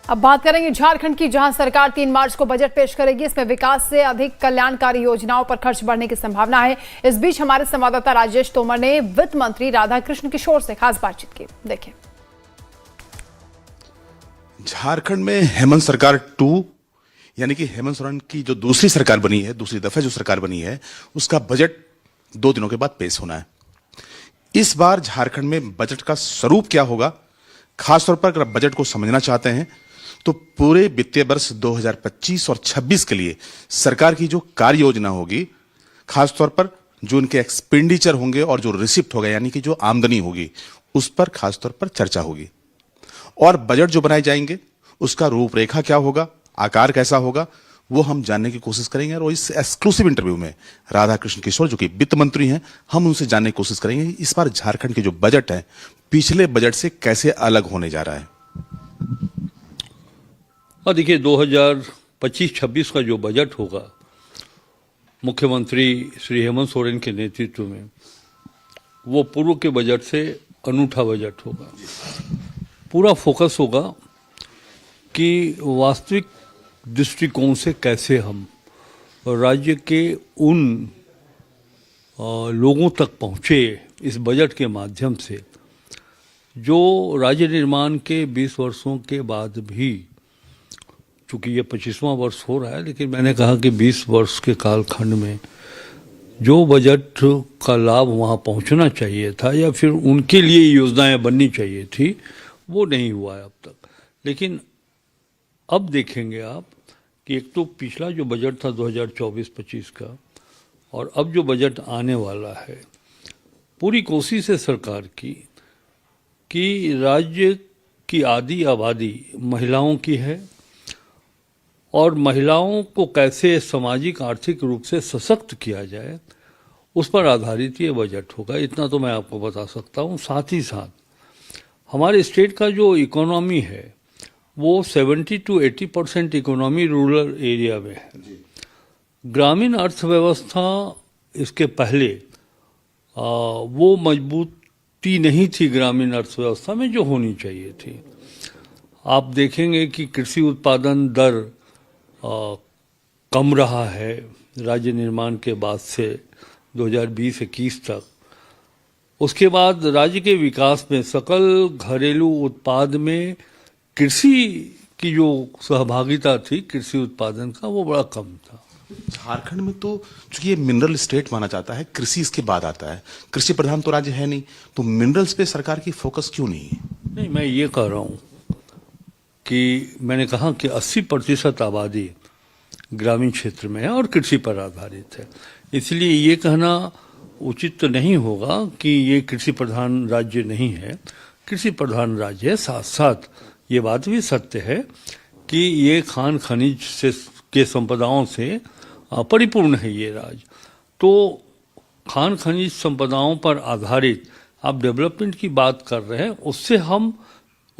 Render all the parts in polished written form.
अब बात करेंगे झारखंड की, जहां सरकार 3 मार्च को बजट पेश करेगी। इसमें विकास से अधिक कल्याणकारी योजनाओं पर खर्च बढ़ने की संभावना है। इस बीच हमारे संवाददाता राजेश तोमर ने वित्त मंत्री राधाकृष्ण किशोर से खास बातचीत की। देखिए। झारखंड में हेमंत सरकार 2 यानी कि हेमंत सोरेन की जो दूसरी सरकार बनी है, दूसरी दफे जो सरकार बनी है, उसका बजट 2 दिनों के बाद पेश होना है। इस बार झारखंड में बजट का स्वरूप क्या होगा, खासतौर पर अगर बजट को समझना चाहते हैं तो पूरे वित्तीय वर्ष 2025 और 26 के लिए सरकार की जो कार्य योजना होगी, खासतौर पर जो उनके एक्सपेंडिचर होंगे और जो रिसिप्ट होगा यानी कि जो आमदनी होगी, उस पर खासतौर पर चर्चा होगी। और बजट जो बनाए जाएंगे उसका रूपरेखा क्या होगा, आकार कैसा होगा, वो हम जानने की कोशिश करेंगे। और इस एक्सक्लूसिव इंटरव्यू में राधाकृष्ण किशोर जो कि वित्त मंत्री हैं, हम उनसे जानने की कोशिश करेंगे इस बार झारखंड के जो बजट है पिछले बजट से कैसे अलग होने जा रहा है। और देखिए 2025-26 का जो बजट होगा, मुख्यमंत्री श्री हेमंत सोरेन के नेतृत्व में, वो पूर्व के बजट से अनूठा बजट होगा। पूरा फोकस होगा कि वास्तविक दृष्टिकोण से कैसे हम राज्य के उन लोगों तक पहुँचे इस बजट के माध्यम से जो राज्य निर्माण के 20 वर्षों के बाद भी, चूँकि ये 25वां वर्ष हो रहा है, लेकिन मैंने कहा कि 20 वर्ष के कालखंड में जो बजट का लाभ वहाँ पहुँचना चाहिए था या फिर उनके लिए योजनाएं बननी चाहिए थी, वो नहीं हुआ है अब तक। लेकिन अब देखेंगे आप कि एक तो पिछला जो बजट था 2024-25 का, और अब जो बजट आने वाला है, पूरी कोशिश है सरकार की कि राज्य की आधी आबादी महिलाओं की है और महिलाओं को कैसे सामाजिक आर्थिक रूप से सशक्त किया जाए, उस पर आधारित ये बजट होगा। इतना तो मैं आपको बता सकता हूँ। साथ ही साथ हमारे स्टेट का जो इकोनॉमी है वो 70 to 80% इकोनॉमी रूरल एरिया में है। ग्रामीण अर्थव्यवस्था इसके पहले वो मजबूती नहीं थी ग्रामीण अर्थव्यवस्था में जो होनी चाहिए थी। आप देखेंगे कि कृषि उत्पादन दर कम रहा है राज्य निर्माण के बाद से 2020-21 तक। उसके बाद राज्य के विकास में सकल घरेलू उत्पाद में कृषि की जो सहभागिता थी कृषि उत्पादन का, वो बड़ा कम था। झारखंड में तो चूंकि ये मिनरल स्टेट माना जाता है, कृषि इसके बाद आता है, कृषि प्रधान तो राज्य है नहीं, तो मिनरल्स पे सरकार की फोकस क्यों नहीं है? नहीं, मैं ये कह रहा हूँ कि मैंने कहा कि 80% आबादी ग्रामीण क्षेत्र में है और कृषि पर आधारित है। इसलिए ये कहना उचित तो नहीं होगा कि ये कृषि प्रधान राज्य नहीं है। कृषि प्रधान राज्य है। साथ साथ ये बात भी सत्य है कि ये खान खनिज से के संपदाओं से परिपूर्ण है ये राज्य। तो खान खनिज संपदाओं पर आधारित आप डेवलपमेंट की बात कर रहे हैं,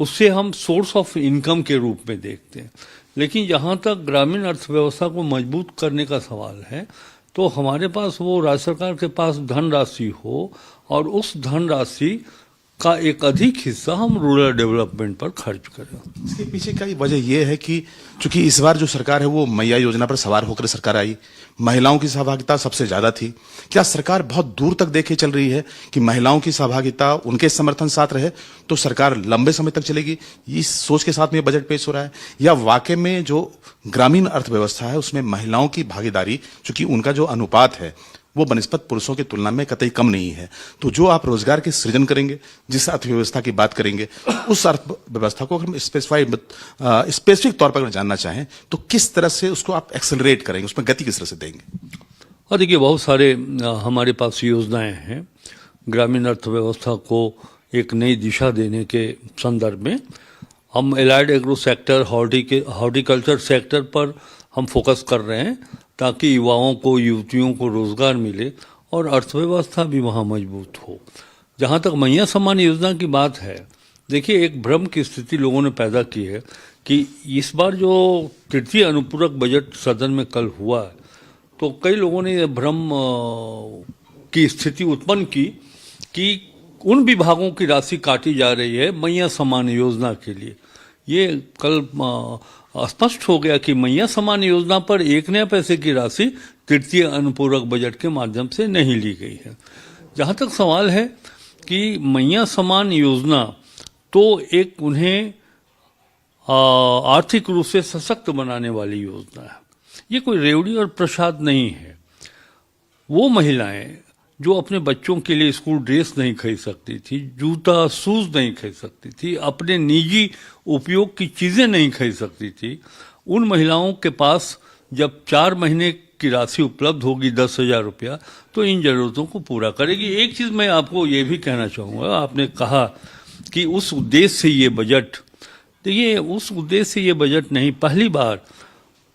उससे हम सोर्स ऑफ इनकम के रूप में देखते हैं। लेकिन जहाँ तक ग्रामीण अर्थव्यवस्था को मजबूत करने का सवाल है, तो हमारे पास वो राज्य सरकार के पास धनराशि हो और उस धनराशि का एक अधिक हिस्सा हम रूरल डेवलपमेंट पर खर्च करें। इसके पीछे का वजह यह है कि चूंकि इस बार जो सरकार है वो मैया योजना पर सवार होकर सरकार आई, महिलाओं की सहभागिता सबसे ज्यादा थी। क्या सरकार बहुत दूर तक देखे चल रही है कि महिलाओं की सहभागिता, उनके समर्थन साथ रहे तो सरकार लंबे समय तक चलेगी, इस सोच के साथ में बजट पेश हो रहा है? या वाकई में जो ग्रामीण अर्थव्यवस्था है उसमें महिलाओं की भागीदारी, चूंकि उनका जो अनुपात है वो बनिस्बत पुरुषों की तुलना में कतई कम नहीं है, तो जो आप रोजगार के सृजन करेंगे, जिस अर्थव्यवस्था की बात करेंगे, उस अर्थव्यवस्था को अगर हम स्पेसिफिक तौर पर अगर जानना चाहें तो किस तरह से उसको आप एक्सेलरेट करेंगे, उसमें गति किस तरह से देंगे? और देखिए बहुत सारे हमारे पास योजनाएं हैं ग्रामीण अर्थव्यवस्था को एक नई दिशा देने के संदर्भ में। हम allied agro sector, horticulture sector पर हम फोकस कर रहे हैं ताकि युवाओं को, युवतियों को रोजगार मिले और अर्थव्यवस्था भी वहाँ मजबूत हो। जहाँ तक मैया सम्मान योजना की बात है, देखिए एक भ्रम की स्थिति लोगों ने पैदा की है कि इस बार जो तृतीय अनुपूरक बजट सदन में कल हुआ है, तो कई लोगों ने भ्रम की स्थिति उत्पन्न की कि उन विभागों की राशि काटी जा रही है मैया समान योजना के लिए। ये कल स्पष्ट हो गया कि मैया समान योजना पर एक नया पैसे की राशि तृतीय अनुपूरक बजट के माध्यम से नहीं ली गई है। जहां तक सवाल है कि मैया समान योजना तो एक उन्हें आर्थिक रूप से सशक्त बनाने वाली योजना है। ये कोई रेवड़ी और प्रसाद नहीं है। वो महिलाएं जो अपने बच्चों के लिए स्कूल ड्रेस नहीं खरीद सकती थी, जूता शूज नहीं खरीद सकती थी, अपने निजी उपयोग की चीजें नहीं खरीद सकती थी, उन महिलाओं के पास जब 4 महीने की राशि उपलब्ध होगी 10,000 रुपया, तो इन जरूरतों को पूरा करेगी। एक चीज मैं आपको ये भी कहना चाहूंगा, आपने कहा कि उस उद्देश्य से ये बजट, देखिए उस उद्देश्य से ये बजट नहीं, पहली बार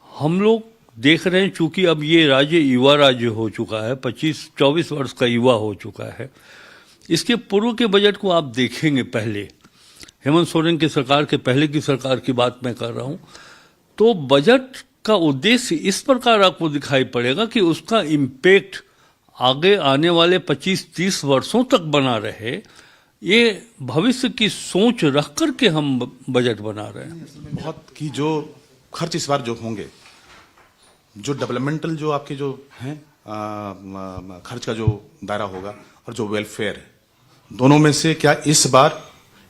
हम लोग देख रहे हैं, चूंकि अब ये राज्य युवा राज्य हो चुका है, 25-24 वर्ष का युवा हो चुका है। इसके पूर्व के बजट को आप देखेंगे, पहले हेमंत सोरेन की सरकार के पहले की सरकार की बात मैं कर रहा हूं, तो बजट का उद्देश्य इस प्रकार आपको दिखाई पड़ेगा कि उसका इम्पैक्ट आगे आने वाले 25-30 वर्षों तक बना रहे। ये भविष्य की सोच रख करके हम बजट बना रहे हैं। बहुत की जो खर्च इस बार जो होंगे, जो डेवलपमेंटल जो आपके जो हैं खर्च का जो दायरा होगा और जो वेलफेयर है, दोनों में से क्या इस बार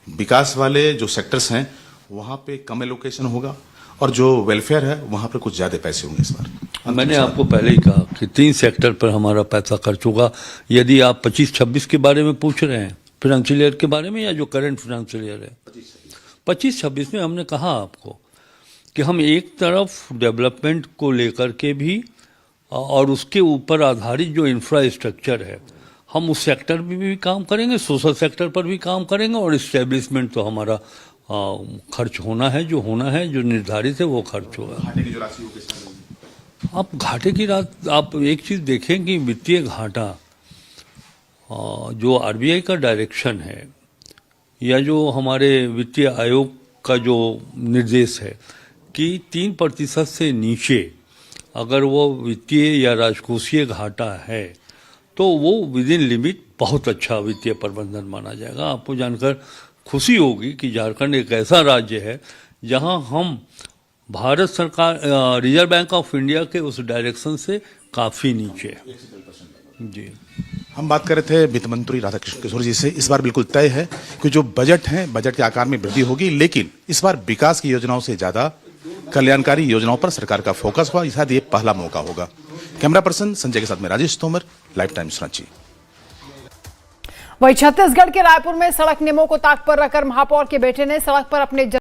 विकास वाले जो सेक्टर्स हैं वहां पे कम एलोकेशन होगा और जो वेलफेयर है वहां पर कुछ ज्यादा पैसे होंगे इस बार? मैंने आपको पहले ही कहा कि 3 सेक्टर पर हमारा पैसा खर्च होगा। यदि आप 25-26 के बारे में पूछ रहे हैं, फाइनेंशियल ईयर के बारे में, या जो करंट फाइनेंशियल ईयर है 25-26 में, हमने कहा आपको कि हम एक तरफ डेवलपमेंट को लेकर के भी और उसके ऊपर आधारित जो इंफ्रास्ट्रक्चर है, हम उस सेक्टर में भी काम करेंगे, सोशल सेक्टर पर भी काम करेंगे, और इस्टेब्लिशमेंट तो हमारा खर्च होना है, जो निर्धारित है वो खर्च होगा। घाटे की जो राशि होगी, आप घाटे की रात, आप एक चीज देखें कि वित्तीय घाटा जो आरबीआई का डायरेक्शन है या जो हमारे वित्तीय आयोग का जो निर्देश है कि 3% से नीचे अगर वो वित्तीय या राजकोषीय घाटा है तो वो विद इन लिमिट बहुत अच्छा वित्तीय प्रबंधन माना जाएगा। आपको जानकर खुशी होगी कि झारखंड एक ऐसा राज्य है जहां हम भारत सरकार, रिजर्व बैंक ऑफ इंडिया के उस डायरेक्शन से काफी नीचे है। जी, हम बात कर रहे थे वित्त मंत्री राधाकृष्ण किशोर जी से। इस बार बिल्कुल तय है कि जो बजट है, बजट के आकार में वृद्धि होगी, लेकिन इस बार विकास की योजनाओं से ज्यादा कल्याणकारी योजनाओं पर सरकार का फोकस हुआ। शायद ये पहला मौका होगा। कैमरा पर्सन संजय के साथ में राजेश तोमर, लाइफ टाइम्स रांची। वहीं छत्तीसगढ़ के रायपुर में सड़क नियमों को ताक पर रखकर महापौर के बेटे ने सड़क पर अपने